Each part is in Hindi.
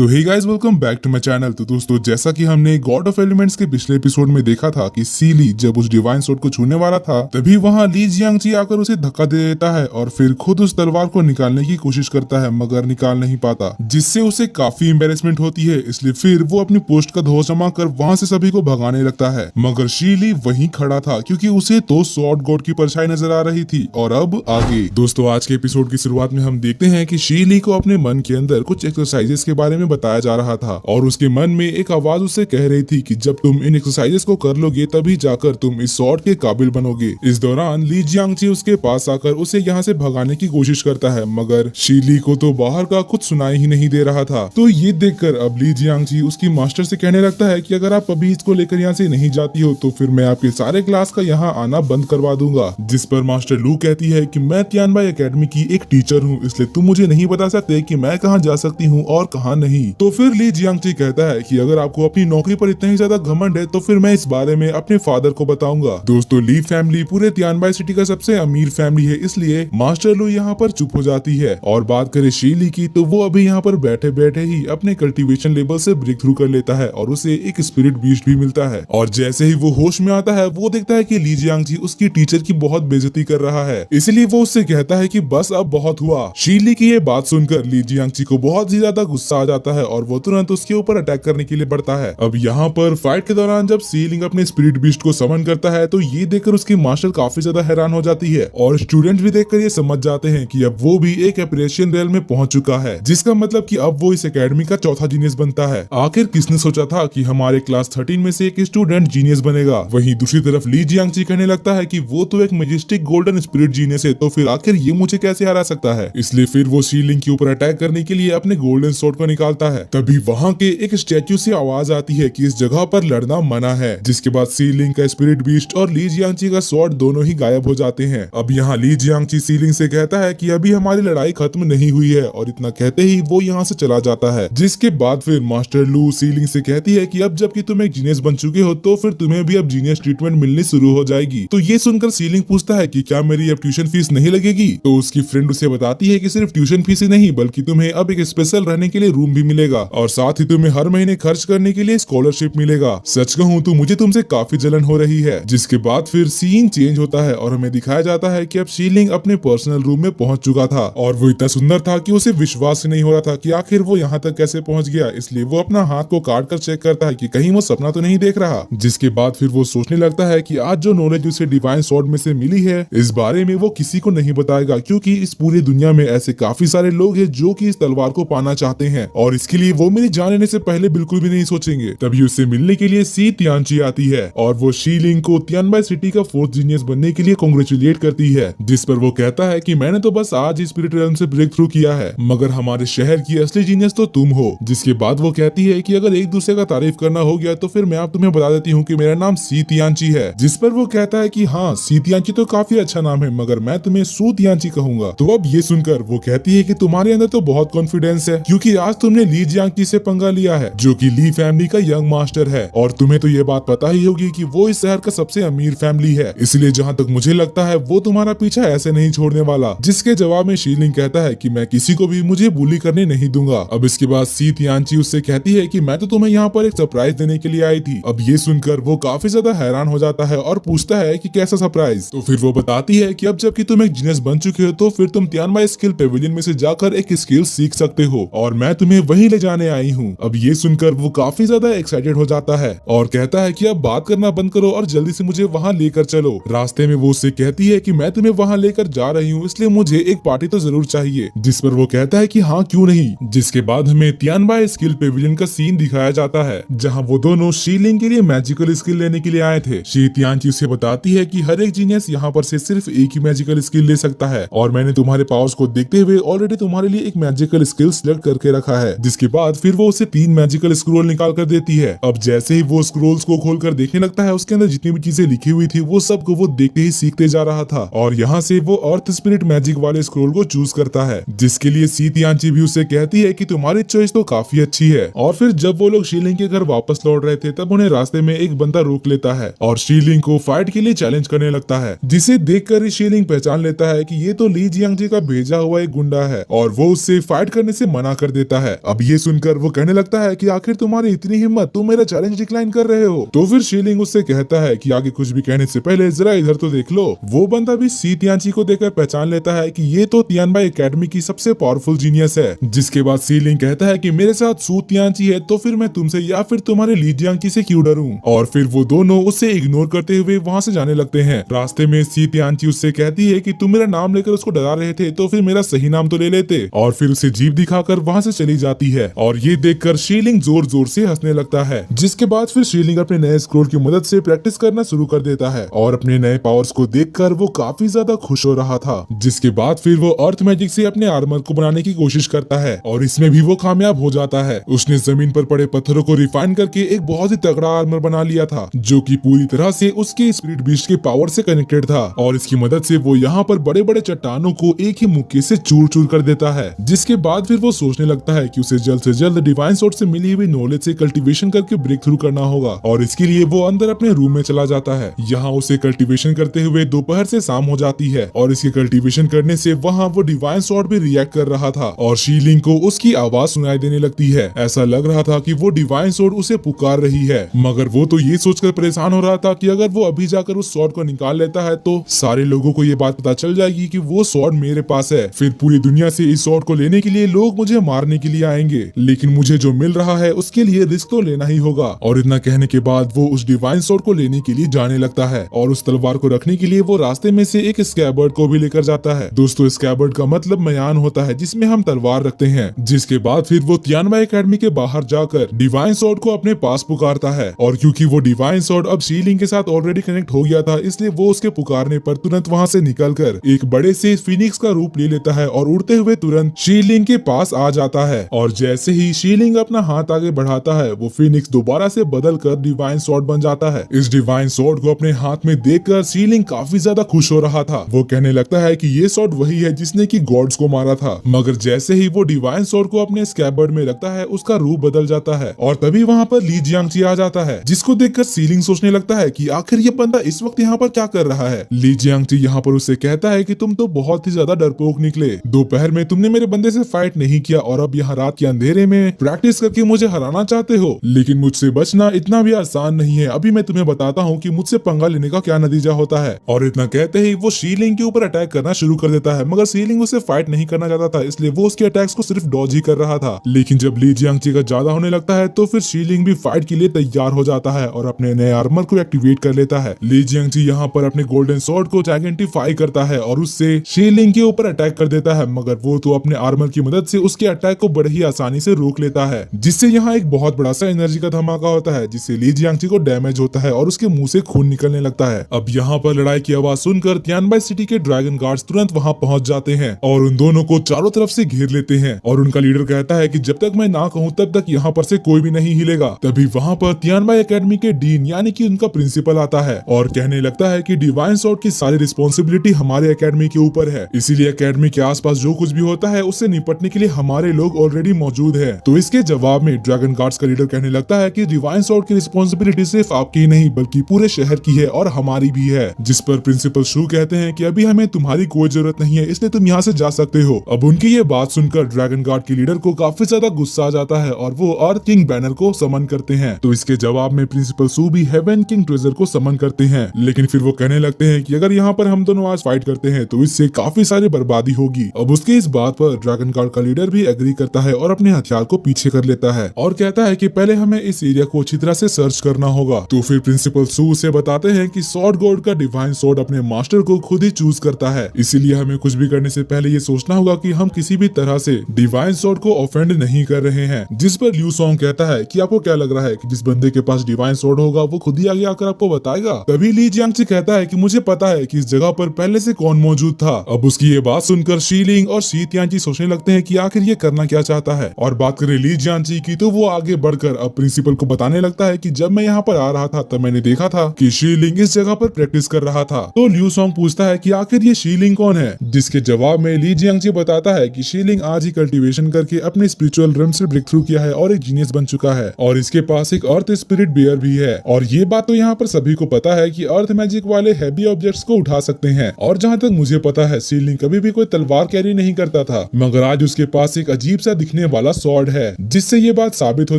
So hey guys, welcome back to my channel. तो दोस्तों, जैसा कि हमने गॉड ऑफ एलिमेंट्स के पिछले एपिसोड में देखा था कि सी ली जब उस डिवाइन सोर्ड को छूने वाला था, तभी वहां ली जियांगजी आकर उसे धक्का दे देता है और फिर खुद उस तलवार को निकालने की कोशिश करता है, मगर निकाल नहीं पाता, जिससे उसे काफी एम्बेरसमेंट होती है। इसलिए फिर वो अपनी पोस्ट का धौंस जमा कर वहां से सभी को भगाने लगता है, मगर शी ली वहीं खड़ा था क्योंकि उसे तो स्वॉर्ड गॉड की परछाई नजर आ रही थी। और अब आगे दोस्तों, आज के एपिसोड की शुरुआत में हम देखते हैं कि शी ली को अपने मन के अंदर कुछ एक्सरसाइजेस के बारे में बताया जा रहा था और उसके मन में एक आवाज उसे कह रही थी कि जब तुम इन एक्सरसाइजेस को कर लोगे तभी जाकर तुम इस स्वॉर्ड के काबिल बनोगे। इस दौरान ली जियांगजी उसके पास आकर उसे यहाँ से भगाने की कोशिश करता है, मगर शी ली को तो बाहर का कुछ सुनाई ही नहीं दे रहा था। तो ये देखकर अब ली जियांगजी उसकी मास्टर से कहने लगता है कि अगर आप अभी इसको लेकर यहाँ से नहीं जाती हो तो फिर मैं आपके सारे क्लास का यहाँ आना बंद करवा दूंगा। जिस पर मास्टर लू कहती है कि मैं तियानबाई एकेडमी की एक टीचर हूँ, इसलिए तुम मुझे नहीं बता सकते कि मैं कहाँ जा सकती हूँ और कहाँ नहीं। तो फिर ली जियांगजी कहता है कि अगर आपको अपनी नौकरी पर इतना ही ज्यादा घमंड है तो फिर मैं इस बारे में अपने फादर को बताऊंगा। दोस्तों, ली फैमिली पूरे तियानबाई सिटी का सबसे अमीर फैमिली है, इसलिए मास्टर लू यहाँ पर चुप हो जाती है। और बात करें शी ली की, तो वो अभी यहाँ पर बैठे बैठे ही अपने कल्टीवेशन लेवल से ब्रेक थ्रू कर लेता है और उसे एक स्पिरिट बीस्ट भी मिलता है। और जैसे ही वो होश में आता है, वो देखता है कि ली जियांगजी उसकी टीचर की बहुत बेइज्जती कर रहा है, इसलिए वो उससे कहता है कि बस अब बहुत हुआ। शी ली की ये बात सुनकर ली जियांगजी को बहुत ही ज्यादा गुस्सा आ जाता है और वो तुरंत उसके ऊपर अटैक करने के लिए बढ़ता है। अब यहाँ पर फाइट के दौरान जब सी लिंग अपने स्पिरिट बीस्ट को समन करता है, तो ये देखकर उसकी मास्टर काफी ज्यादा हैरान हो जाती है और स्टूडेंट भी देखकर ये समझ जाते हैं कि अब वो भी एक एपरेशन रेल में पहुंच चुका है, जिसका मतलब कि अब वो इस एकेडमी का चौथा जीनियस बनता है। आखिर किसने सोचा था कि हमारे क्लास 13 में से एक स्टूडेंट जीनियस बनेगा। वहीं दूसरी तरफ ली जियांगजी कहने लगता है कि वो तो एक मैजेस्टिक गोल्डन स्पिरिट जीनियस है, तो फिर आखिर ये मुझे कैसे हरा सकता है। इसलिए फिर वो शी लिंग के ऊपर अटैक करने के लिए अपने गोल्डन स्वॉर्ड को निकालता है। तभी वहाँ के एक स्टैच्यू से आवाज आती है कि इस जगह पर लड़ना मना है, जिसके बाद सी लिंग का स्पिरिट बीस्ट और ली जियांगजी का स्वॉर्ड दोनों ही गायब हो जाते हैं। अब यहाँ ली जियांगजी सी लिंग से कहता है कि अभी हमारी लड़ाई खत्म नहीं हुई है, और इतना कहते ही वो यहाँ से चला जाता है। जिसके बाद फिर मास्टर लू सी लिंग से कहती है कि अब जबकि तुम एक जीनियस बन चुके हो तो फिर तुम्हें भी अब जीनियस ट्रीटमेंट मिलनी शुरू हो जाएगी। तो ये सुनकर सी लिंग पूछता है कि क्या मेरी अब ट्यूशन फीस नहीं लगेगी। तो उसकी फ्रेंड उसे बताती है कि सिर्फ ट्यूशन फीस ही नहीं, बल्कि तुम्हें अब एक स्पेशल रहने के लिए रूम भी मिलेगा और साथ ही तुम्हें हर महीने खर्च करने के लिए स्कॉलरशिप मिलेगा। सच कहूँ तो मुझे तुमसे काफी जलन हो रही है। जिसके बाद फिर सीन चेंज होता है और हमें दिखाया जाता है कि अब शी लिंग अपने पर्सनल रूम में पहुंच चुका था और वो इतना सुंदर था कि उसे विश्वास ही नहीं हो रहा था कि आखिर वो यहाँ तक कैसे पहुंच गया। इसलिए वो अपना हाथ को काट कर चेक करता है कि कहीं वो सपना तो नहीं देख रहा। जिसके बाद फिर वो सोचने लगता है कि आज जो नॉलेज उसे डिवाइन स्वॉर्ड में से मिली है, इस बारे में वो किसी को नहीं बताएगा, क्योंकि इस पूरी दुनिया में ऐसे काफी सारे लोग हैं जो कि इस तलवार को पाना चाहते हैं और इसके लिए वो मेरे जान लेने से पहले बिल्कुल भी नहीं सोचेंगे। तभी उससे मिलने के लिए सी तियानची आती है और वो शी लिंग को तियानबाई सिटी का फोर्थ जीनियस बनने के लिए कांग्रेचुलेट करती है। जिस पर वो कहता है कि मैंने तो बस आज ही स्पिरिट रेल्म से ब्रेक थ्रू किया है, मगर हमारे शहर की असली जीनियस तो तुम हो। जिसके बाद वो कहती है कि अगर एक दूसरे का तारीफ करना हो गया तो फिर मैं आप तुम्हें बता देती हूँ कि मेरा नाम सी तियानची है। जिस पर वो कहता है कि हाँ, सी तियानची तो काफी अच्छा नाम है, मगर मैं तुम्हें सू तियानची कहूंगा। तो अब ये सुनकर वो कहती है कि तुम्हारे अंदर तो बहुत कॉन्फिडेंस है, क्योंकि आज तुमने ली जियांगजी से पंगा लिया है, जो कि ली फैमिली का यंग मास्टर है, और तुम्हें तो ये बात पता ही होगी कि वो इस शहर का सबसे अमीर फैमिली है। इसलिए जहाँ तक मुझे लगता है वो तुम्हारा पीछा ऐसे नहीं छोड़ने वाला। जिसके जवाब में शी लिंग कहता है कि मैं किसी को भी मुझे बुली करने नहीं दूंगा। अब इसके बाद सी तियानची उससे कहती है कि मैं तो तुम्हें यहाँ पर एक सरप्राइज देने के लिए आई थी। अब ये सुनकर वो काफी ज्यादा हैरान हो जाता है और पूछता है कि कैसा सरप्राइज। तो फिर वो बताती है कि अब जबकि तुम एक जीनियस बन चुके हो तो फिर तुम तियानबाई स्किल पेविलियन में से जाकर एक स्किल सीख सकते हो और मैं तुम्हें वहीं ले जाने आई हूँ। अब ये सुनकर वो काफी ज्यादा एक्साइटेड हो जाता है और कहता है कि अब बात करना बंद करो और जल्दी से मुझे वहाँ लेकर चलो। रास्ते में वो उससे कहती है कि मैं तुम्हें वहाँ लेकर जा रही हूँ, इसलिए मुझे एक पार्टी तो जरूर चाहिए। जिस पर वो कहता है कि हाँ, क्यों नहीं। जिसके बाद हमें तियानबाई स्किल पेविलियन का सीन दिखाया जाता है, जहाँ वो दोनों शी लिंग के लिए मैजिकल स्किल लेने के लिए आए थे। शी तियानची उसे बताती है कि हर एक जीनियस यहाँ पर से सिर्फ एक ही मैजिकल स्किल ले सकता है और मैंने तुम्हारे पावर्स को देखते हुए ऑलरेडी तुम्हारे लिए एक मैजिकल स्किल सिलेक्ट करके रखा है। जिसके बाद फिर वो उसे 3 मैजिकल स्क्रोल निकाल कर देती है। अब जैसे ही वो स्क्रोल्स को खोलकर देखने लगता है, उसके अंदर जितनी भी चीजें लिखी हुई थी वो सब को वो देखते ही सीखते जा रहा था और यहाँ से वो अर्थ स्पिरिट मैजिक वाले स्क्रोल को चूज करता है, जिसके लिए सी तियानची भी उसे कहती है कि तुम्हारी चॉइस तो काफी अच्छी है। और फिर जब वो लोग शी लिंग के घर वापस लौट रहे थे, तब उन्हें रास्ते में एक बंदा रोक लेता है और शी लिंग को फाइट के लिए चैलेंज करने लगता है, जिसे देखकर शी लिंग पहचान लेता है कि ये तो ली जियांगजी का भेजा हुआ एक गुंडा है और वो उससे फाइट करने से मना कर देता है। अब ये सुनकर वो कहने लगता है कि आखिर तुम्हारी इतनी हिम्मत, तुम मेरा चैलेंज डिक्लाइन कर रहे हो। तो फिर शीलिंग उससे कहता है कि आगे कुछ भी कहने से पहले जरा इधर तो देख लो। वो बंदा भी सी तियानची को देखकर पहचान लेता है कि ये तो तियानबाई एकेडमी की सबसे पावरफुल जीनियस है। जिसके बाद शीलिंग कहता है कि मेरे साथ सू तियानची है तो फिर मैं तुमसे या फिर तुम्हारे ली जियांगची से क्यों डरूं। और फिर वो दोनों उसे इग्नोर करते हुए वहाँ से जाने लगते हैं। रास्ते में सी तियानची उससे कहती है कि तुम मेरा नाम लेकर उसको डरा रहे थे तो फिर मेरा सही नाम तो ले लेते। और फिर उसे जीभ दिखाकर वहाँ से चली जाती है। और ये देखकर शीलिंग जोर जोर से हंसने लगता है। जिसके बाद फिर शीलिंग अपने नए स्क्रोल की मदद से प्रैक्टिस करना शुरू कर देता है और अपने नए पावर्स को देखकर वो काफी ज्यादा खुश हो रहा था। जिसके बाद फिर वो अर्थ मैजिक से अपने आर्मर को बनाने की कोशिश करता है और इसमें भी वो कामयाब हो जाता है। उसने जमीन पर पड़े पत्थरों को रिफाइन करके एक बहुत ही तगड़ा आर्मर बना लिया था जो कि पूरी तरह से उसके स्पिरिट बीस्ट के पावर से कनेक्टेड था। और इसकी मदद से वो यहाँ पर बड़े बड़े चट्टानों को एक ही मुक्के से चूर चूर कर देता है। जिसके बाद फिर वो सोचने लगता है कि उसे जल्द से जल्द डिवाइन सोर्ड से मिली हुई नॉलेज से कल्टीवेशन करके ब्रेक थ्रू करना होगा। और इसके लिए वो अंदर अपने रूम में चला जाता है। यहाँ उसे कल्टीवेशन करते हुए दोपहर से शाम हो जाती है और इसके कल्टीवेशन करने से वहाँ वो डिवाइन सोर्ड भी रिएक्ट कर रहा था और शीलिंग को उसकी आवाज सुनाई देने लगती है। ऐसा लग रहा था कि वो डिवाइन सोर्ड उसे पुकार रही है। मगर वो तो ये सोचकर परेशान हो रहा था कि अगर वो अभी जाकर उस स्वॉर्ड को निकाल लेता है तो सारे लोगों को ये बात पता चल जाएगी कि वो स्वॉर्ड मेरे पास है। फिर पूरी दुनिया से इस स्वॉर्ड को लेने के लिए लोग मुझे मारने के लिए आएंगे, लेकिन मुझे जो मिल रहा है उसके लिए रिस्क तो लेना ही होगा। और इतना कहने के बाद वो उस डिवाइन स्वॉर्ड को लेने के लिए जाने लगता है और उस तलवार को रखने के लिए वो रास्ते में से एक स्कैबर्ड को भी लेकर जाता है। दोस्तों, स्कैबर्ड का मतलब मयान होता है जिसमें हम तलवार रखते हैं। जिसके बाद फिर वो तियानबाई एकेडमी के बाहर जाकर डिवाइन स्वॉर्ड को अपने पास पुकारता है और क्योंकि वो डिवाइन स्वॉर्ड अब शीलिंग के साथ ऑलरेडी कनेक्ट हो गया था इसलिए वो उसके पुकारने पर तुरंत वहाँ से निकलकर एक बड़े से फिनिक्स का रूप ले लेता है और उड़ते हुए तुरंत शीलिंग के पास आ जाता है। और जैसे ही शीलिंग अपना हाथ आगे बढ़ाता है वो फिनिक्स दोबारा से बदल कर डिवाइन स्वॉर्ड बन जाता है। इस डिवाइन स्वॉर्ड को अपने हाथ में देखकर शीलिंग काफी ज्यादा खुश हो रहा था। वो कहने लगता है कि ये स्वॉर्ड वही है जिसने की गॉड्स को मारा था। मगर जैसे ही वो डिवाइन स्वॉर्ड को अपने स्कैबर्ड में रखता है उसका रूप बदल जाता है और तभी वहाँ पर ली जियांगची आ जाता है जिसको देखकर शीलिंग सोचने लगता है कि आखिर ये बंदा इस वक्त यहाँ पर क्या कर रहा है। ली जियांगची यहाँ पर उससे कहता है कि तुम तो बहुत ही ज्यादा डरपोक निकले। दोपहर में तुमने मेरे बंदे से फाइट नहीं किया और अब यहाँ रात के अंधेरे में प्रैक्टिस करके मुझे हराना चाहते हो, लेकिन मुझसे बचना इतना भी आसान नहीं है। अभी मैं तुम्हें बताता हूँ कि मुझसे पंगा लेने का क्या नतीजा होता है। और इतना कहते ही वो शीलिंग के ऊपर अटैक करना शुरू कर देता है। मगर शीलिंग उससे फाइट नहीं करना चाहता था इसलिए वो उसके अटैक्स को सिर्फ डॉज ही कर रहा था। लेकिन जब ली जियांगची का ज्यादा होने लगता है तो फिर शीलिंग भी फाइट के लिए तैयार हो जाता है और अपने नए आर्मर को एक्टिवेट कर लेता है। ली जियांगची यहाँ पर अपने गोल्डन स्वॉर्ड को जाइगेंटिफाई करता है और उससे शीलिंग के ऊपर अटैक कर देता है। मगर वो तो अपने आर्मर की मदद से उसके अटैक को बड़ी ही आसानी से रोक लेता है जिससे यहाँ एक बहुत बड़ा सा एनर्जी का धमाका होता है जिससे ली जियांगची को डैमेज होता है और उसके मुंह से खून निकलने लगता है। अब यहाँ पर लड़ाई की आवाज सुनकर तियानबाई सिटी के ड्रैगन गार्ड्स तुरंत वहाँ पहुंच जाते हैं और उन दोनों को चारों तरफ से घेर लेते हैं। और उनका लीडर कहता है कि जब तक मैं ना कहूँ तब तक यहाँ पर से कोई भी नहीं हिलेगा। तभी वहाँ पर तियानबाई एकेडमी के डीन यानी कि उनका प्रिंसिपल आता है और कहने लगता है कि डिवाइन स्वॉर्ड की सारी रिस्पॉन्सिबिलिटी हमारे एकेडमी के ऊपर है, इसीलिए एकेडमी के आसपास जो कुछ भी होता है उससे निपटने के लिए हमारे लोग ऑलरेडी मौजूद है। तो इसके जवाब में ड्रैगन गार्ड्स का लीडर कहने लगता है कि डिवाइन स्वॉर्ड की रिस्पॉन्सिबिलिटी सिर्फ आपकी ही नहीं बल्कि पूरे शहर की है और हमारी भी है। जिस पर प्रिंसिपल शू कहते हैं कि अभी हमें तुम्हारी कोई जरूरत नहीं है इसलिए तुम यहाँ से जा सकते हो। अब उनकी ये बात सुनकर ड्रैगन गार्ड के लीडर को काफी ज्यादा गुस्सा आ जाता है और वो अर्थ किंग बैनर को समन करते हैं। तो इसके जवाब में प्रिंसिपल शू भी हेवन किंग ट्रेजर को समन करते हैं। लेकिन फिर वो कहने लगते हैं कि अगर यहाँ पर हम दोनों आज फाइट करते हैं तो इससे काफी सारी बर्बादी होगी। अब उसके इस बात पर ड्रैगन गार्ड का लीडर भी एग्री करता है और अपने हथियार को पीछे कर लेता है और कहता है कि पहले हमें इस एरिया को अच्छी तरह से सर्च करना होगा। तो फिर प्रिंसिपल शू उसे बताते हैं कि स्वॉर्ड गॉड का डिवाइन स्वॉर्ड अपने मास्टर को खुद ही चूज करता है, इसीलिए हमें कुछ भी करने से पहले ये सोचना होगा कि हम किसी भी तरह से डिवाइन स्वॉर्ड को ऑफेंड नहीं कर रहे हैं। जिस पर ल्यू सॉन्ग कहता है कि आपको क्या लग रहा है कि जिस बंदे के पास डिवाइन स्वॉर्ड होगा वो खुद ही आगे आकर आपको बताएगा। तभी ली जियांगची कहता है कि मुझे पता है कि इस जगह पर पहले से कौन मौजूद था। अब उसकी ये बात सुनकर शीलिंग और शी तियानची सोचने लगते हैं कि आखिर ये करना क्या चाहता है। और बात करें ली जियांगची की तो वो आगे बढ़कर अब प्रिंसिपल को बताने लगता है कि जब मैं यहाँ पर आ रहा था तब मैंने देखा था कि शीलिंग इस जगह पर प्रैक्टिस कर रहा था। तो ल्यू सॉन्ग पूछता है कि आखिर ये शीलिंग कौन है, जिसके जवाब में ली जियांगची बताता है कि शीलिंग आज ही कल्टीवेशन करके अपने स्पिरिचुअल रम से ब्रेक थ्रू किया है और एक जीनियस बन चुका है और इसके पास एक अर्थ स्पिरिट बियर भी है। और ये बात तो यहाँ पर सभी को पता है कि अर्थ मैजिक वाले हैवी ऑब्जेक्ट्स को उठा सकते हैं। और जहाँ तक मुझे पता है शीलिंग कभी भी कोई तलवार कैरी नहीं करता था, मगर आज उसके पास एक अजीब सा दिखने वाला स्वॉर्ड है, जिससे ये बात साबित हो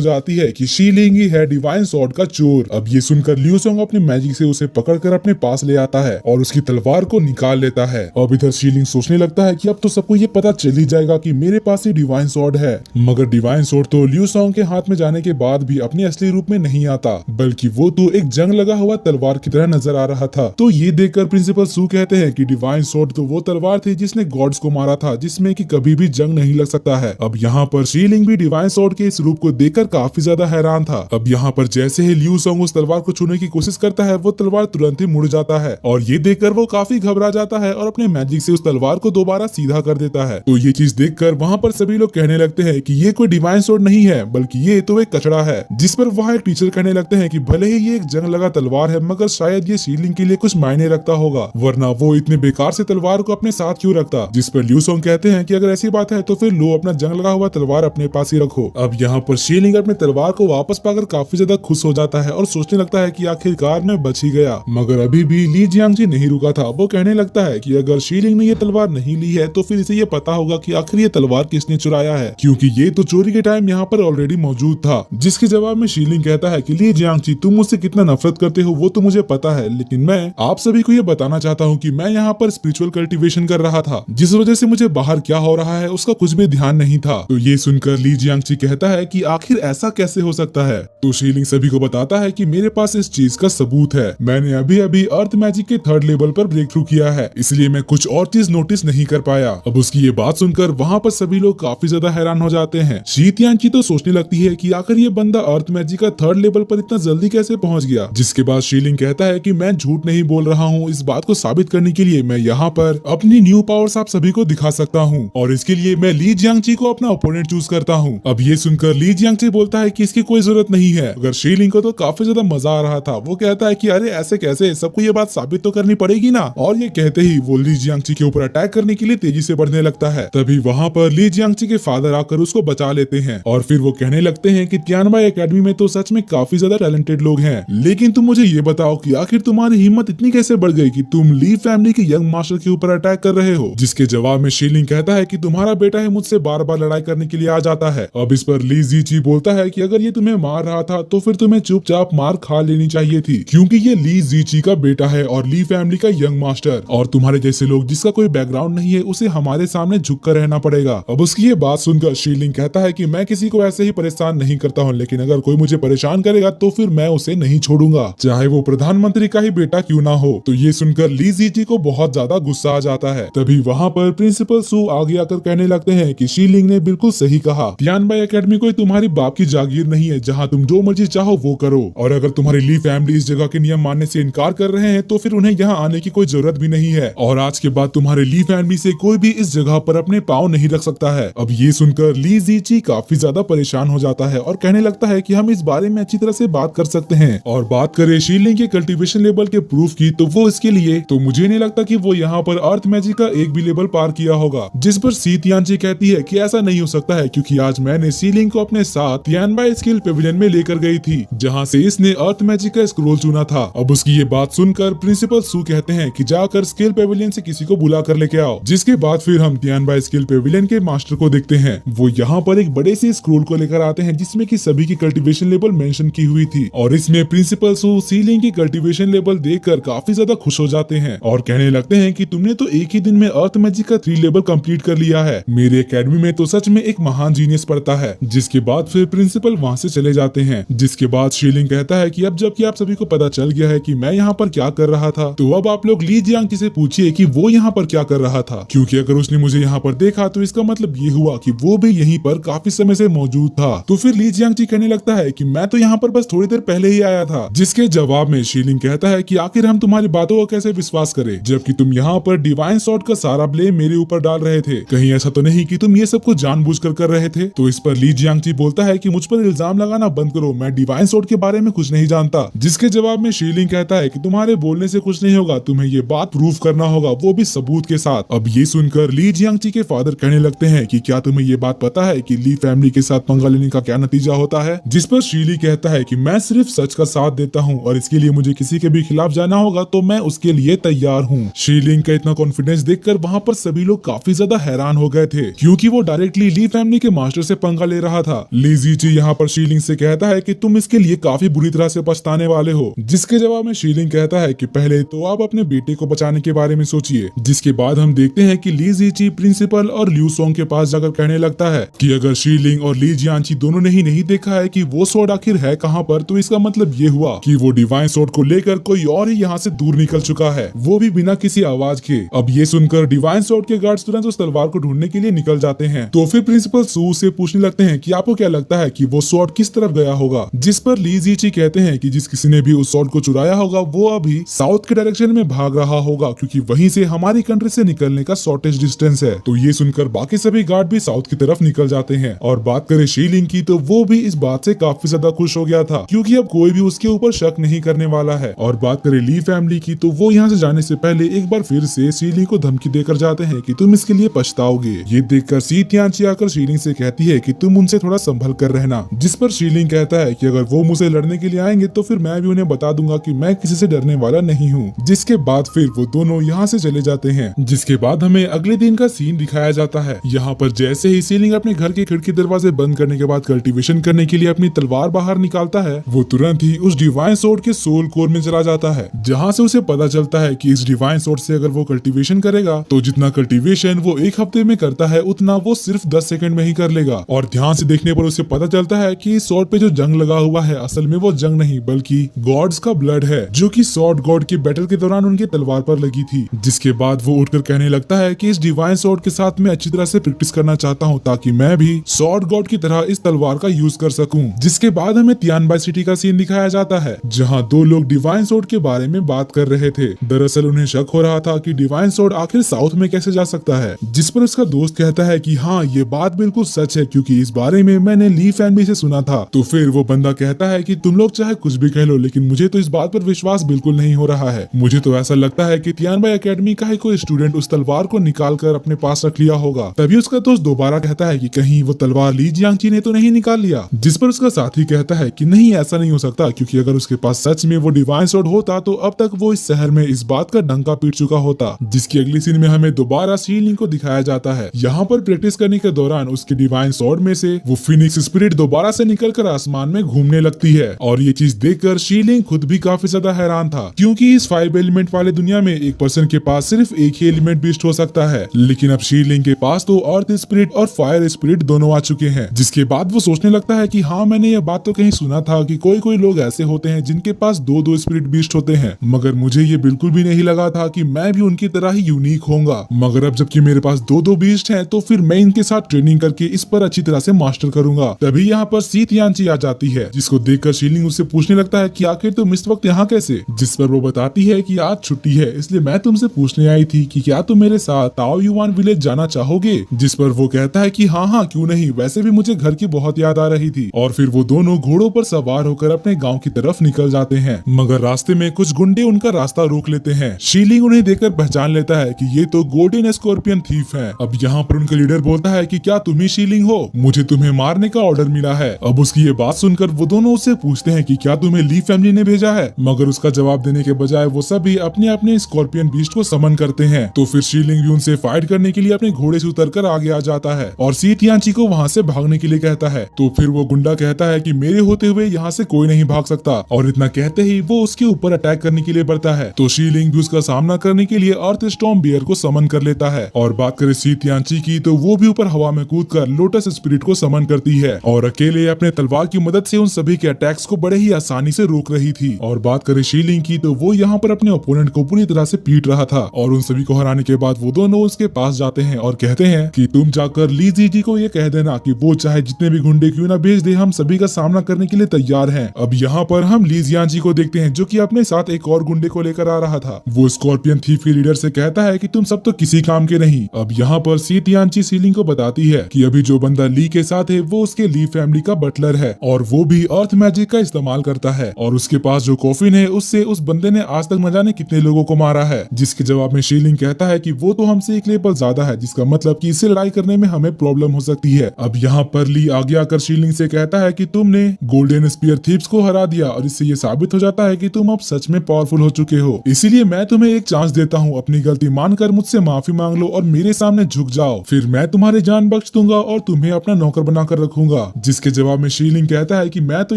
जाती है कि शीलिंग ही है डिवाइन स्वॉर्ड का चोर। अब ये सुनकर लियू सोंग अपने मैजिक से उसे पकड़कर अपने पास ले आता है और उसकी तलवार को निकाल लेता है। अब इधर शीलिंग सोचने लगता है कि अब तो सबको ये पता चल ही जाएगा कि मेरे पास ही डिवाइन स्वॉर्ड है। मगर डिवाइन स्वॉर्ड तो लियू सोंग के हाथ में जाने के बाद भी अपने असली रूप में नहीं आता, बल्कि वो तो एक जंग लगा हुआ तलवार की तरह नजर आ रहा था। तो ये देखकर प्रिंसिपल सू कहते हैं कि डिवाइन स्वॉर्ड तो वो तलवार थी जिसने गॉड्स को मारा था, जिसमें कि कभी भी जंग नहीं लग सकता है। अब यहाँ पर शीलिंग भी डिवाइन स्वॉर्ड के इस रूप को देखकर काफी ज्यादा हैरान था। अब यहाँ पर जैसे ही लियू सोंग उस तलवार को छूने की कोशिश करता है, वो तलवार तुरंत ही मुड़ जाता है और ये देखकर वो काफी घबरा जाता है और अपने मैजिक से उस तलवार को दोबारा सीधा कर देता है। तो ये चीज देखकर वहाँ पर सभी लोग कहने लगते हैं कि ये कोई डिवाइन स्वॉर्ड नहीं है, बल्कि ये तो एक कचड़ा है। जिस पर वहाँ एक टीचर कहने लगते हैं कि भले ही ये एक जंग लगा तलवार है, मगर शायद ये शीलिंग के लिए कुछ मायने रखता होगा, वरना वो इतने बेकार से तलवार को अपने साथ क्यों रखता। जिस पर लियू सोंग कहते हैं कि अगर ऐसी बात है तो फिर लो अपना जंग लगा हुआ तलवार अपने पास ही रखो। अब यहाँ पर शीलिंग अपने तलवार को वापस पाकर काफी ज्यादा खुश हो जाता है और सोचने लगता है कि आखिरकार मैं बच ही गया। मगर अभी भी ली जियांगजी नहीं रुका था। वो कहने लगता है कि अगर शीलिंग ने ये तलवार नहीं ली है तो फिर इसे ये पता होगा कि आखिर ये तलवार किसने चुराया है, क्योंकि ये तो चोरी के टाइम यहाँ पर ऑलरेडी मौजूद था। जिसके जवाब में शीलिंग कहता है कि ली जियांगजी तुम मुझसे कितना नफरत करते हो वो तो मुझे पता है, लेकिन मैं आप सभी को ये बताना चाहता हूँ कि मैं यहाँ पर स्पिरिचुअल कल्टीवेशन कर रहा था, जिस वजह से मुझे बाहर क्या हो रहा है उसका कुछ भी ध्यान नहीं था। तो ये सुनकर ली जियांगजी कहता है कि आखिर ऐसा कैसे हो सकता है। तो शीलिंग सभी को बताता है कि मेरे पास इस चीज का सबूत है। मैंने अभी अभी अर्थ मैजिक के 3rd लेवल पर ब्रेक थ्रू किया है, इसलिए मैं कुछ और चीज नोटिस नहीं कर पाया। अब उसकी ये बात सुनकर वहाँ पर सभी लोग काफी ज्यादा हैरान हो जाते हैं। शी तियानची तो सोचने लगती है कि आखिर ये बंदा अर्थ मैजिक का 3rd लेवल पर इतना जल्दी कैसे पहुंच गया। जिसके बाद शीलिंग कहता है कि मैं झूठ नहीं बोल रहा हूँ, इस बात को साबित करने के लिए मैं यहाँ पर अपनी न्यू पावर्स आप सभी को दिखा सकता हूँ और इसके लिए मैं ली जियांगजी को अपना ओपोनेंट चूज करता हूँ। अब ये सुनकर ली जियांगजी बोलता है कि इसकी कोई जरूरत नहीं है। अगर शीलिंग को तो काफी ज्यादा मजा आ रहा था। वो कहता है कि अरे ऐसे कैसे, सबको ये बात साबित तो करनी पड़ेगी ना। और ये कहते ही वो ली जियांगजी के ऊपर अटैक करने के लिए तेजी से बढ़ने लगता है। तभी वहाँ पर ली जियांगजी के फादर आकर उसको बचा लेते हैं और फिर वो कहने लगते हैं कि तियानबाई एकेडमी में तो सच में काफी ज्यादा टैलेंटेड लोग हैं, लेकिन तुम मुझे ये बताओ कि आखिर तुम्हारी हिम्मत इतनी कैसे बढ़ गई कि तुम ली फैमिली के यंग मास्टर के ऊपर अटैक कर रहे हो। जिसके जवाब में शीलिंग कहता है कि तुम्हारा बेटा ही मुझसे बार बार लड़ाई करने के लिए आ जाता है। अब इस पर ली जीची बोलता है कि अगर ये तुम्हें मार रहा था तो फिर तुम्हें चुपचाप मार खा लेनी चाहिए थी, क्योंकि ये ली जीची का बेटा है और ली फैमिली का यंग मास्टर, और तुम्हारे जैसे लोग जिसका कोई बैकग्राउंड नहीं है उसे हमारे सामने झुककर रहना पड़ेगा। अब उसकी ये बात सुनकर शीलिंग कहता है कि मैं किसी को ऐसे ही परेशान नहीं करता हूँ, लेकिन अगर कोई मुझे परेशान करेगा तो फिर मैं उसे नहीं छोड़ूंगा, चाहे वो प्रधानमंत्री का ही बेटा क्यों ना हो। तो ये सुनकर ली जीची को बहुत ज्यादा गुस्सा आ जाता है। तभी वहाँ पर प्रिंसिपल सू आगे आकर कहने लगते हैं कि शीलिंग ने बिल्कुल सही कहा, तियानबाई एकेडमी कोई तुम्हारी बाप की जागीर नहीं है जहाँ तुम जो मर्जी चाहो वो करो, और अगर तुम्हारी ली फैमिली इस जगह के नियम मानने से इनकार कर रहे हैं तो फिर उन्हें यहाँ आने की कोई जरूरत भी नहीं है, और आज के बाद तुम्हारे ली फैमिली से कोई भी इस जगह पर अपने पाँव नहीं रख सकता है। अब ये सुनकर ली जीची काफी ज्यादा परेशान हो जाता है और कहने लगता है कि हम इस बारे में अच्छी तरह से बात कर सकते हैं। और बात करें शीलिंग के कल्टीवेशन लेवल के प्रूफ की, तो वो इसके लिए तो मुझे नहीं लगता कि वो यहाँ पर अर्थ मैजिक का एक भी लेवल पार किया होगा। जिस पर शी तियानची कहती है कि ऐसा नहीं हो सकता है, क्योंकि आज मैंने शीलिंग को अपने साथ तियानबाई स्किल पेविलियन में लेकर गई थी, जहाँ से इसने अर्थ मैजिक का स्क्रोल चुना था। अब उसकी ये बात सुनकर प्रिंसिपल सू कहते हैं कि जाकर स्किल पेविलियन से किसी को बुला कर लेके आओ। जिसके बाद फिर हम तियानबाई स्किल पेविलियन के मास्टर को देखते हैं। वो यहाँ पर एक बड़े से स्क्रोल को लेकर आते हैं जिसमें कि सभी की कल्टीवेशन लेवल मेंशन की हुई थी, और इसमें प्रिंसिपल सू शीलिंग की कल्टीवेशन लेवल देखकर काफी ज्यादा खुश हो जाते हैं और कहने लगते हैं कि तुमने तो एक ही दिन में अर्थ मैजिक का 3 लेवल कंप्लीट कर लिया है। मेरे एकेडमी में तो सच में एक महान जीनियस पढ़ता है। जिसके बाद फिर प्रिंसिपल वहाँ से चले जाते हैं। जिसके बाद शीलिंग कहता है कि अब जबकि आप सभी को पता चल गया है कि मैं यहाँ पर क्या कर रहा था, तो अब आप लोग ली जियांगजी से पूछिए कि वो यहाँ पर क्या कर रहा था, क्योंकि अगर उसने मुझे यहाँ पर देखा तो इसका मतलब ये हुआ कि वो भी यहीं पर काफी समय से मौजूद था। तो फिर ली जियांगजी कहने लगता है कि मैं तो यहाँ पर बस थोड़ी देर पहले ही आया था। जिसके जवाब में शीलिंग कहता है कि आखिर हम तुम्हारी बातों को कैसे विश्वास करें, जबकि तुम यहाँ पर डिवाइन स्वॉर्ड का सारा ब्लेम मेरे ऊपर डाल रहे थे। कहीं ऐसा तो नहीं कि तुम ये सब कुछ जानबूझकर कर रहे थे। तो इस पर ली जियांगजी बोलता है कि मुझ पर इल्जाम लगाना बंद करो, मैं डिवाइन स्वॉर्ड के बारे में कुछ नहीं जानता। जिसके जवाब में शीलिंग कहता है कि तुम्हारे बोलने से कुछ नहीं होगा, तुम्हें ये बात प्रूफ करना होगा, वो भी सबूत के साथ। अब ये सुनकर ली जियांगजी के फादर कहने लगते हैं कि क्या तुम्हें ये बात पता है कि ली फैमिली के साथ पंगा लेने का क्या नतीजा होता है। जिस पर शीली कहता है कि मैं सिर्फ सच का साथ देता हूँ और इसके लिए मुझे किसी के भी खिलाफ जाना होगा तो मैं उसके लिए तैयार हूँ। शीलिंग का इतना कॉन्फिडेंस देखकर वहाँ पर सभी लोग काफी ज्यादा हैरान हो गए थे, क्योंकि वो डायरेक्टली ली ली फैमिली के मास्टर से पंगा ले रहा था। ली जीची यहाँ पर शीलिंग से कहता है कि तुम इसके लिए काफी बुरी तरह से पछताने वाले हो, जिसके जवाब में शीलिंग कहता है कि पहले तो आप अपने बेटे को बचाने के बारे में सोचिए। जिसके बाद हम देखते हैं कि ली जीची प्रिंसिपल और ल्यू सोंग के पास जाकर कहने लगता है कि अगर शीलिंग और ली जियांची दोनों ने ही नहीं देखा है कि वो स्वॉर्ड आखिर है कहाँ पर, तो इसका मतलब ये हुआ कि वो डिवाइन स्वॉर्ड को लेकर कोई और ही यहाँ से दूर निकल चुका है, वो भी बिना किसी आवाज के। अब ये सुनकर डिवाइन स्वॉर्ड के गार्ड्स तुरंत उस तलवार को ढूंढने के लिए निकल जाते हैं। तो फिर प्रिंसिपल सू से पूछने लगते हैं कि आपको क्या लगता है कि वो स्वॉर्ड किस तरफ गया होगा, जिस पर ली जीची कहते हैं कि जिस किसी ने भी उस स्वॉर्ड को चुराया होगा वो अभी साउथ के डायरेक्शन में भाग रहा होगा, क्योंकि वहीं से हमारी कंट्री से निकलने का शॉर्टेज डिस्टेंस है। तो ये सुनकर बाकी सभी गार्ड भी साउथ की तरफ निकल जाते हैं। और बात करें शीलिंग की, तो वो भी इस बात से काफी ज्यादा खुश हो गया था, क्योंकि अब कोई भी उसके ऊपर शक नहीं करने वाला है। और बात करें ली फैमिली की, तो वो यहाँ से जाने से पहले एक बार फिर से शीलिंग को धमकी देकर जाते हैं कि तुम इसके लिए पछताओगे। ये देखकर सी तियानची आकर शीलिंग से कहती है कि तुम उनसे थोड़ा संभल कर रहना, जिस पर शीलिंग कहता है कि अगर वो मुझसे लड़ने के लिए आएंगे तो फिर मैं भी उन्हें बता दूंगा कि मैं किसी से डरने वाला नहीं हूँ। जिसके बाद फिर वो दोनों यहाँ से चले जाते हैं। जिसके बाद हमें अगले दिन का सीन दिखाया जाता है। यहाँ पर जैसे ही शीलिंग अपने घर के खिड़की दरवाजे बंद करने के बाद कल्टीवेशन करने के लिए अपनी तलवार बाहर निकालता है, वो तुरंत ही उस डिवाइन स्वॉर्ड के सोल कोर में चला जाता है, जहाँ से उसे पता चलता है कि इस डिवाइन स्वॉर्ड से अगर वो कल्टीवेशन करेगा तो जितना कल्टीवेशन वो एक हफ्ते में करता है उतना वो सिर्फ 10 सेकंड में ही कर लेगा। और ध्यान से देखने पर उसे पता चलता है कि स्वॉर्ड पे जो जंग लगा हुआ है असल में वो जंग नहीं बल्कि गॉड्स का ब्लड है, जो कि स्वॉर्ड गॉड के बैटल के दौरान उनके तलवार पर लगी थी। जिसके बाद वो उठकर कहने लगता है कि इस डिवाइन स्वॉर्ड के साथ मैं अच्छी तरह से प्रैक्टिस करना चाहता हूँ ताकि मैं भी स्वॉर्ड गॉड की तरह इस तलवार का यूज कर सकूं। जिसके बाद हमें तियानबाई सिटी का सीन दिखाया जाता है, जहाँ दो लोग डिवाइन स्वॉर्ड के बारे में बात कर रहे थे। दरअसल उन्हें शक हो रहा था कि डिवाइन स्वॉर्ड आखिर साउथ में कैसे जा सकता है, जिस पर उसका दोस्त कहता है कि हाँ ये बात बिल्कुल सच है, क्योंकि इस बारे में मैंने ली फैमिली से सुना था। तो फिर वो बंदा कहता है कि तुम लोग चाहे कुछ भी कह लो, लेकिन मुझे तो इस बात पर विश्वास बिल्कुल नहीं हो रहा है। मुझे तो ऐसा लगता है कि तियानबाई एकेडमी का ही कोई स्टूडेंट उस तलवार को निकाल कर अपने पास रख लिया होगा। तभी उसका दोस्त दोबारा कहता है कि कहीं वो तलवार ली जियांची ने तो नहीं निकाल लिया, जिस पर उसका साथी कहता है कि नहीं ऐसा नहीं हो सकता, क्योंकि अगर उसके पास सच में वो डिवाइन स्वॉर्ड होता तो अब तक वो इस शहर में इस बात का डंका पीट चुका होता। जिसकी अगली सीन में हमें दोबारा शीलिंग को दिखाया जाता है। यहाँ पर प्रैक्टिस करने के दौरान उसके डिवाइन स्वॉर्ड में से वो फिनिक्स स्पिरिट दोबारा से निकलकर आसमान में घूमने लगती है। और ये चीज देखकर शीलिंग खुद भी काफी ज्यादा हैरान था, क्योंकि इस 5 एलिमेंट वाले दुनिया में एक पर्सन के पास सिर्फ एक ही एलिमेंट बीस्ट हो सकता है, लेकिन अब शीलिंग के पास तो अर्थ स्पिरिट और फायर स्पिरिट दोनों आ चुके हैं। जिसके बाद वो सोचने लगता है कि हाँ मैंने ये बात तो कहीं सुना था कि कोई कोई लोग ऐसे होते हैं जिनके पास दो स्पिरिट बीस्ट होते हैं, मगर मुझे ये बिल्कुल भी नहीं लगा था कि मैं भी उनकी तरह ही यूनिक होऊंगा। मगर अब जबकि मेरे पास दो बीस्ट हैं, तो फिर मैं इनके साथ ट्रेनिंग करके इस पर अच्छी तरह से मास्टर करूंगा। तभी यहाँ पर सी तियानची आ जाती है, जिसको देखकर शीलिंग उससे पूछने लगता है कि आखिर तुम इस वक्त यहाँ कैसे, जिस पर वो बताती है कि आज छुट्टी है, इसलिए मैं तुमसे पूछने आई थी कि क्या तुम मेरे साथ ताओ युआन विलेज जाना चाहोगे। जिस पर वो कहता है कि हाँ क्यों नहीं, वैसे भी मुझे घर की बहुत याद आ रही थी। और फिर वो दोनों घोड़ों पर सवार होकर अपने गांव की तरफ निकल जाते हैं, मगर रास्ते में कुछ गुंडे उनका रास्ता रोक लेते हैं। शीलिंग उन्हें देखकर पहचान लेता है कि ये तो गोल्डन स्कॉर्पियन थीफ है। अब यहाँ पर उनका लीडर बोलता है कि क्या तुम ही शीलिंग हो, मुझे तुम्हें मारने का ऑर्डर मिला है। अब उसकी ये बात सुनकर वो दोनों उससे पूछते हैं कि क्या तुम्हें ली फैमिली ने भेजा है, मगर उसका जवाब देने के बजाय वो सभी अपने अपने स्कॉर्पियन बीस्ट को समन करते हैं। तो फिर शीलिंग भी उनसे फाइट करने के लिए अपने घोड़े से उतरकर आगे आ जाता है और सी तियानची को वहाँ से भागने के लिए कहता है। तो फिर वो गुंडा कहता है कि मेरे होते हुए यहाँ से कोई नहीं भाग सकता, और इतना कहते ही वो उसके ऊपर अटैक करने के लिए बढ़ता है। तो शीलिंग भी उसका सामना करने के लिए अर्थ स्टॉर्म बियर को समन कर लेता है। और बात करें सी तियानची की, तो वो भी ऊपर हवा में कूदकर लोटस स्पिरिट को समन करती है और अकेले अपने तलवार की मदद से उन सभी के अटैक्स को बड़े ही आसानी से रोक रही थी। और बात करें शीलिंग की, तो वो यहाँ पर अपने ओपोनेंट को पूरी तरह से पीट रहा था, और उन सभी को हराने के बाद वो दोनों उसके पास जाते हैं और कहते हैं कि तुम जाकर ली जी को ये कह देना कि वो चाहे जितने भी गुंडे क्यों ना भेज दे, हम सभी का सामना करने के लिए तैयार हैं। अब यहाँ पर हम ली जियांची को देखते हैं, जो कि अपने साथ एक और गुंडे को लेकर आ रहा था। वो स्कॉर्पियन थीफ के लीडर से कहता है कि तुम सब तो किसी काम के नहीं। अब यहाँ पर सी तियानची शीलिंग को बताती है कि अभी जो बंदा ली के साथ है वो उसके ली फैमिली का बटलर है, और वो भी अर्थ मैजिक का इस्तेमाल करता है, और उसके पास जो कॉफिन है उससे उस बंदे ने आज तक न जाने कितने लोगों को मारा है। जिसके जवाब में शीलिंग कहता है कि वो तो हमसे एक लेवल ज्यादा है, जिसका मतलब कि इससे लड़ाई करने में हमें प्रॉब्लम हो सकती है। अब यहाँ पर ली आगे आकर शीलिंग से कहता है कि तुमने गोल्डन स्पीयर थीव्स को हरा दिया, और इससे ये साबित हो जाता है कि तुम अब सच में पावरफुल हो चुके हो। इसीलिए मैं तुम्हें एक चांस देता हूँ, अपनी गलती मानकर मुझसे माफी मांग लो और मेरे सामने झुक जाओ, फिर मैं तुम्हारे जान बख्श दूंगा और तुम्हें अपना नौकर बनाकर रखूंगा। जिसके जवाब में शीलिंग कहता है कि मैं तो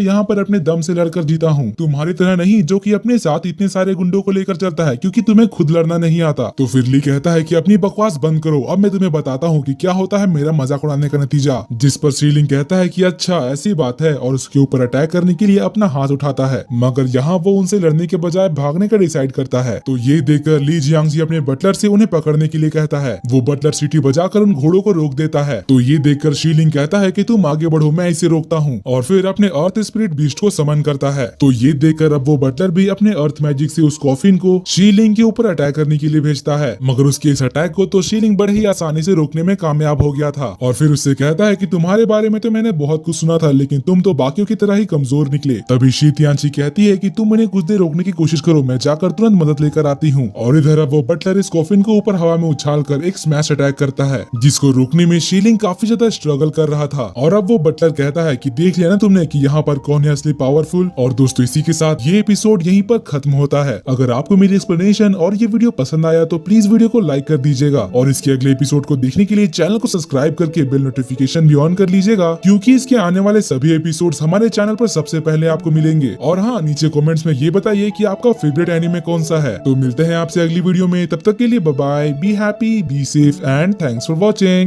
यहाँ पर अपने दम से लड़कर जीता हूँ, तुम्हारी तरह नहीं जो कि अपने साथ इतने सारे गुंडों को लेकर चलता है, क्योंकि तुम्हें खुद लड़ना नहीं आता। तो फिर ली कहता है कि अपनी बकवास बंद करो, अब मैं तुम्हें बताता हूँ कि क्या होता है मेरा मजाक उड़ाने का नतीजा। जिस पर शीलिंग कहता है कि अच्छा ऐसी बात है, और उसके ऊपर अटैक करने के लिए अपना हाथ उठाता है, मगर यहाँ वो उनसे लड़ने के बजाय भागने का डिसाइड करता है। तो ये देखकर ली जियांगजी अपने बटलर से उन्हें पकड़ने के लिए कहता है। वो बटलर सीटी बजाकर उन घोड़ों को रोक देता है। तो ये देखकर शीलिंग कहता है कि तुम आगे बढ़ो, मैं इसे रोकता हूँ, और फिर अपने अर्थ स्पिरिट बीस्ट को समन करता है। तो ये देखकर अब वो बटलर भी अपने अर्थ मैजिक से उस कॉफिन को शीलिंग के ऊपर अटैक करने के लिए भेजता है, मगर उसके इस अटैक को तो शीलिंग बड़े ही आसानी से रोकने में कामयाब हो गया था। और फिर उससे कहता है कि तुम्हारे बारे में तो मैंने बहुत कुछ सुना था, लेकिन तुम तो बाकियों की तरह ही कमजोर निकले। तभी शी तियानची कहती है कि तुम उन्हें कुछ देर रोकने की कोशिश करो, मैं जाकर तुरंत मदद लेकर आती हूँ। और इधर अब वो बटलर इस कॉफिन को ऊपर हवा में उछाल कर एक स्मैश अटैक करता है, जिसको रोकने में शीलिंग काफी ज्यादा स्ट्रगल कर रहा था। और अब वो बटलर कहता है कि देख लिया ना तुमने कि यहाँ पर कौन है असली पावरफुल। और दोस्तों इसी के साथ ये एपिसोड यहीं पर खत्म होता है। अगर आपको मेरी एक्सप्लेनेशन और ये वीडियो पसंद आया तो प्लीज वीडियो को लाइक कर दीजिएगा, और इसके अगले एपिसोड को देखने के लिए चैनल को सब्सक्राइब करके बेल नोटिफिकेशन भी ऑन कर लीजिएगा, क्योंकि इसके आने वाले सभी एपिसोड्स हमारे चैनल पर सबसे पहले आपको मिलेंगे। और हाँ, नीचे कमेंट्स में ये बताइए कि आपका फेवरेट एनिमे कौन सा है। तो मिलते हैं आपसे अगली वीडियो में, तब तक के लिए bye bye, be happy, be safe and thanks for watching.